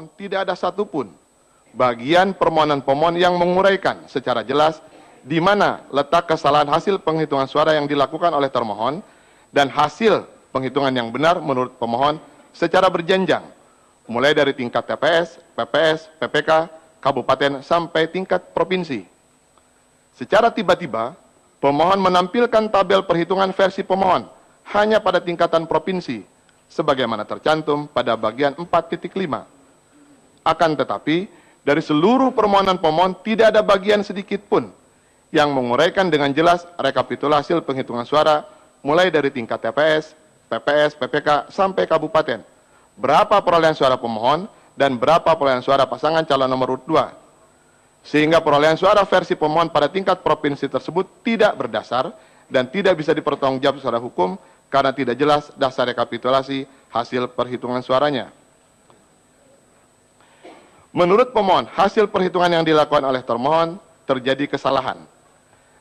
pemohon tidak ada satupun bagian permohonan pemohon yang menguraikan secara jelas di mana letak kesalahan hasil penghitungan suara yang dilakukan oleh termohon dan hasil penghitungan yang benar menurut pemohon secara berjenjang, mulai dari tingkat TPS, PPS, PPK, kabupaten, sampai tingkat provinsi. Secara tiba-tiba, pemohon menampilkan tabel perhitungan versi pemohon hanya pada tingkatan provinsi, sebagaimana tercantum pada bagian 4.5. Akan tetapi, dari seluruh permohonan pemohon tidak ada bagian sedikit pun yang menguraikan dengan jelas rekapitulasi hasil penghitungan suara mulai dari tingkat TPS, PPS, PPK, sampai kabupaten. Berapa perolehan suara pemohon dan berapa perolehan suara pasangan calon nomor urut 2. Sehingga perolehan suara versi pemohon pada tingkat provinsi tersebut tidak berdasar dan tidak bisa dipertanggungjawabkan secara hukum karena tidak jelas dasar rekapitulasi hasil perhitungan suaranya. Menurut pemohon, hasil perhitungan yang dilakukan oleh termohon terjadi kesalahan.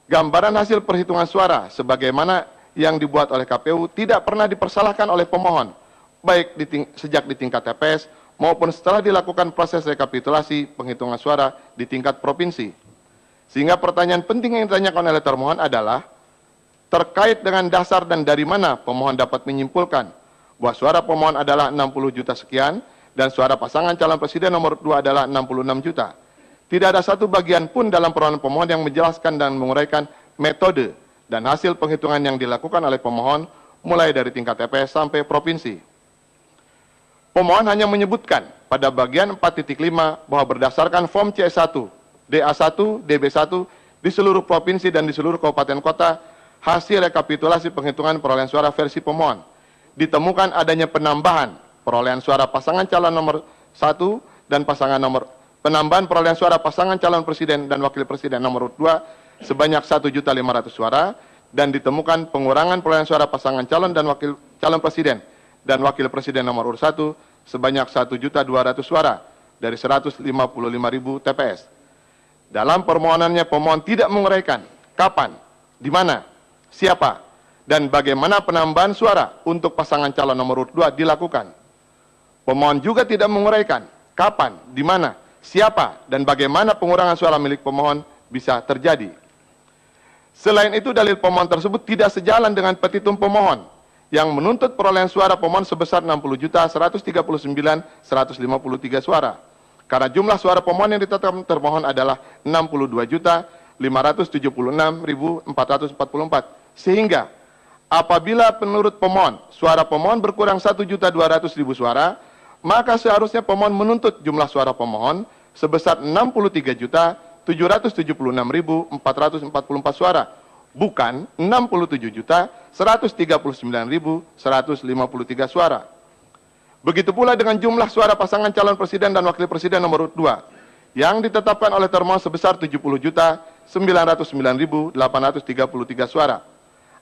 Gambaran hasil perhitungan suara sebagaimana yang dibuat oleh KPU tidak pernah dipersalahkan oleh pemohon, baik sejak di tingkat TPS maupun setelah dilakukan proses rekapitulasi penghitungan suara di tingkat provinsi. Sehingga pertanyaan penting yang ditanyakan oleh termohon adalah terkait dengan dasar dan dari mana pemohon dapat menyimpulkan bahwa suara pemohon adalah 60 juta sekian dan suara pasangan calon presiden nomor 2 adalah 66 juta. Tidak ada satu bagian pun dalam permohonan pemohon yang menjelaskan dan menguraikan metode dan hasil penghitungan yang dilakukan oleh pemohon mulai dari tingkat TPS sampai provinsi. Pemohon hanya menyebutkan pada bagian 4.5 bahwa berdasarkan form C1, DA1, DB1 di seluruh provinsi dan di seluruh kabupaten kota, hasil rekapitulasi penghitungan perolehan suara versi pemohon ditemukan adanya penambahan perolehan suara pasangan calon nomor 1 dan penambahan perolehan suara pasangan calon presiden dan wakil presiden nomor urut 2 sebanyak 1.500.000 suara dan ditemukan pengurangan perolehan suara pasangan calon dan wakil calon presiden dan wakil presiden nomor urut 1 sebanyak 1.200.000 suara dari 155.000 TPS. Dalam permohonannya pemohon tidak menguraikan kapan, di mana, siapa, dan bagaimana penambahan suara untuk pasangan calon nomor urut 2 dilakukan. Pemohon juga tidak menguraikan kapan, di mana, siapa, dan bagaimana pengurangan suara milik pemohon bisa terjadi. Selain itu, dalil pemohon tersebut tidak sejalan dengan petitum pemohon yang menuntut perolehan suara pemohon sebesar 60.139.153 suara. Karena jumlah suara pemohon yang ditetapkan termohon adalah 62.576.444. Sehingga apabila menurut pemohon suara pemohon berkurang 1.200.000 suara, maka seharusnya pemohon menuntut jumlah suara pemohon sebesar 63.776.444 suara, bukan 67.139.153 suara. Begitu pula dengan jumlah suara pasangan calon presiden dan wakil presiden nomor urut 2 yang ditetapkan oleh termohon sebesar 70.909.833 suara.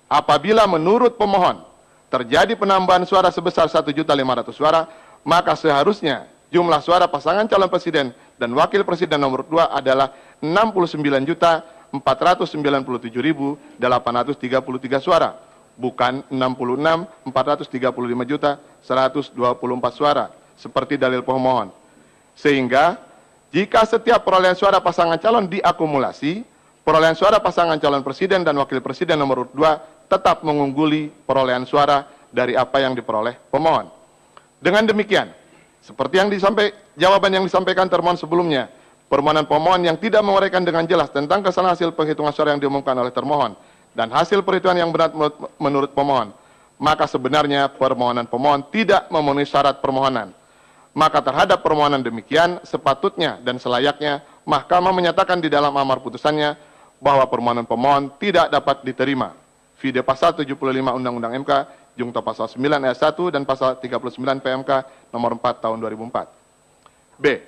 Apabila menurut pemohon terjadi penambahan suara sebesar 1.500.000 suara, maka seharusnya jumlah suara pasangan calon presiden dan wakil presiden nomor 2 adalah 69.497.833 suara, bukan 66.435.124 suara, seperti dalil pemohon. Sehingga, jika setiap perolehan suara pasangan calon diakumulasi, perolehan suara pasangan calon presiden dan wakil presiden nomor urut 2 tetap mengungguli perolehan suara dari apa yang diperoleh pemohon. Dengan demikian, seperti jawaban yang disampaikan termohon sebelumnya, permohonan pemohon yang tidak menguraikan dengan jelas tentang kesalahan hasil penghitungan suara yang diumumkan oleh termohon dan hasil perhitungan yang benar menurut pemohon, maka sebenarnya permohonan pemohon tidak memenuhi syarat permohonan. Maka terhadap permohonan demikian, sepatutnya dan selayaknya Mahkamah menyatakan di dalam amar putusannya bahwa permohonan pemohon tidak dapat diterima. Vide pasal 75 Undang-Undang MK, Jungto pasal 9 ayat 1 dan pasal 39 PMK nomor 4 tahun 2004. B.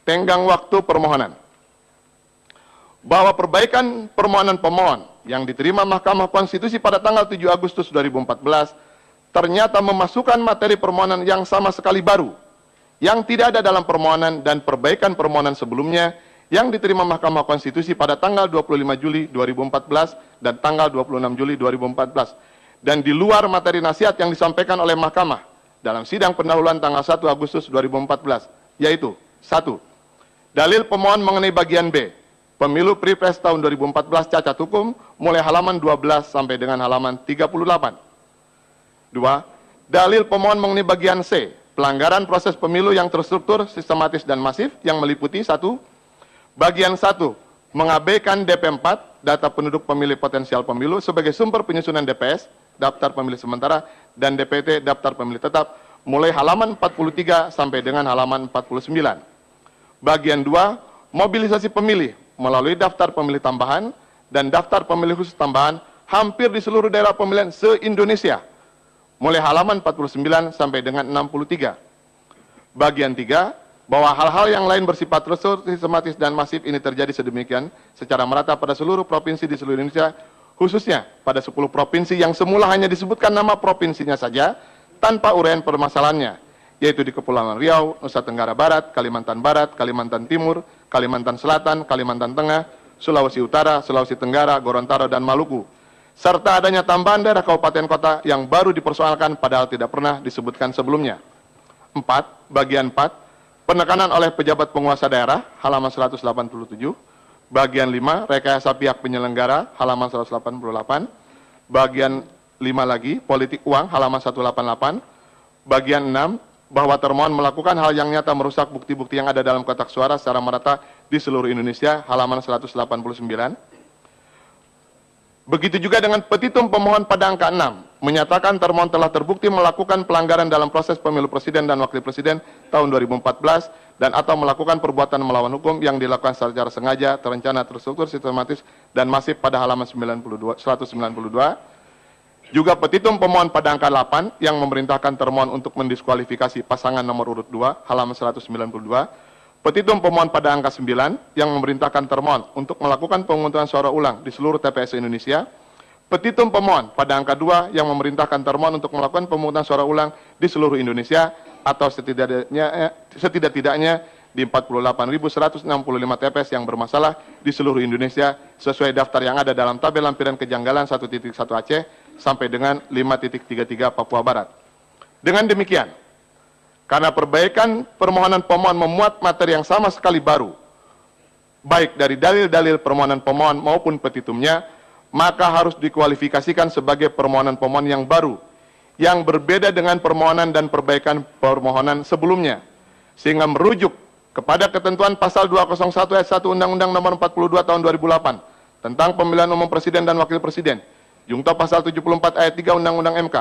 Tenggang waktu permohonan. Bahwa perbaikan permohonan pemohon yang diterima Mahkamah Konstitusi pada tanggal 7 Agustus 2014 ternyata memasukkan materi permohonan yang sama sekali baru, yang tidak ada dalam permohonan dan perbaikan permohonan sebelumnya yang diterima Mahkamah Konstitusi pada tanggal 25 Juli 2014 dan tanggal 26 Juli 2014. Dan di luar materi nasihat yang disampaikan oleh Mahkamah dalam sidang pendahuluan tanggal 1 Agustus 2014 yaitu 1. Dalil pemohon mengenai bagian B, Pemilu Pilpres tahun 2014 cacat hukum mulai halaman 12 sampai dengan halaman 38. 2. Dalil pemohon mengenai bagian C, pelanggaran proses pemilu yang terstruktur, sistematis, dan masif yang meliputi 1. Bagian 1, mengabaikan DP4, data penduduk pemilih potensial pemilu sebagai sumber penyusunan DPS, daftar pemilih sementara, dan DPT, daftar pemilih tetap, mulai halaman 43 sampai dengan halaman 49. Bagian 2, mobilisasi pemilih melalui daftar pemilih tambahan dan daftar pemilih khusus tambahan hampir di seluruh daerah pemilihan se-Indonesia, mulai halaman 49 sampai dengan 63. Bagian 3, bahwa hal-hal yang lain bersifat terstruktur, sistematis, dan masif ini terjadi sedemikian secara merata pada seluruh provinsi di seluruh Indonesia, khususnya pada 10 provinsi yang semula hanya disebutkan nama provinsinya saja tanpa uraian permasalahannya, yaitu di Kepulauan Riau, Nusa Tenggara Barat, Kalimantan Barat, Kalimantan Timur, Kalimantan Selatan, Kalimantan Tengah, Sulawesi Utara, Sulawesi Tenggara, Gorontalo, dan Maluku, serta adanya tambahan daerah kabupaten kota yang baru dipersoalkan padahal tidak pernah disebutkan sebelumnya. 4. Bagian 4, penekanan oleh pejabat penguasa daerah, halaman 187. Bagian 5, rekayasa pihak penyelenggara, halaman 188. Bagian 5 lagi, politik uang, halaman 188. Bagian 6, bahwa termohon melakukan hal yang nyata merusak bukti-bukti yang ada dalam kotak suara secara merata di seluruh Indonesia, halaman 189. Begitu juga dengan petitum pemohon pada angka 6, menyatakan termohon telah terbukti melakukan pelanggaran dalam proses pemilu presiden dan wakil presiden tahun 2014 dan atau melakukan perbuatan melawan hukum yang dilakukan secara sengaja, terencana, terstruktur, sistematis, dan masif pada halaman 192. Juga petitum pemohon pada angka 8 yang memerintahkan termohon untuk mendiskualifikasi pasangan nomor urut 2, halaman 192. Petitum pemohon pada angka 9 yang memerintahkan termohon untuk melakukan pemungutan suara ulang di seluruh TPS Indonesia. Petitum pemohon pada angka 2 yang memerintahkan termohon untuk melakukan pemungutan suara ulang di seluruh Indonesia atau setidak-tidaknya di 48.165 TPS yang bermasalah di seluruh Indonesia sesuai daftar yang ada dalam tabel lampiran kejanggalan 1.1 Aceh sampai dengan 5.33 Papua Barat. Dengan demikian, karena perbaikan permohonan pemohon memuat materi yang sama sekali baru, baik dari dalil-dalil permohonan pemohon maupun petitumnya, maka harus dikualifikasikan sebagai permohonan pemohon yang baru, yang berbeda dengan permohonan dan perbaikan permohonan sebelumnya, sehingga merujuk kepada ketentuan pasal 201 ayat 1 Undang-Undang Nomor 42 Tahun 2008 tentang Pemilihan Umum Presiden dan Wakil Presiden, Jungto pasal 74 ayat 3 Undang-Undang MK,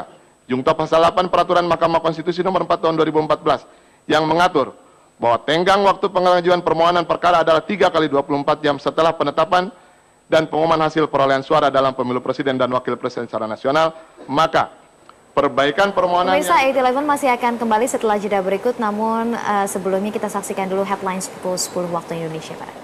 Jungto pasal 8 Peraturan Mahkamah Konstitusi Nomor 4 Tahun 2014 yang mengatur bahwa tenggang waktu pengajuan permohonan perkara adalah 3 kali 24 jam setelah penetapan dan pengumuman hasil perolehan suara dalam pemilu presiden dan wakil presiden secara nasional, maka perbaikan permohonan Pemirsa 8-11 masih akan kembali setelah jeda berikut, namun sebelumnya kita saksikan dulu headlines pukul 10 waktu Indonesia Barat.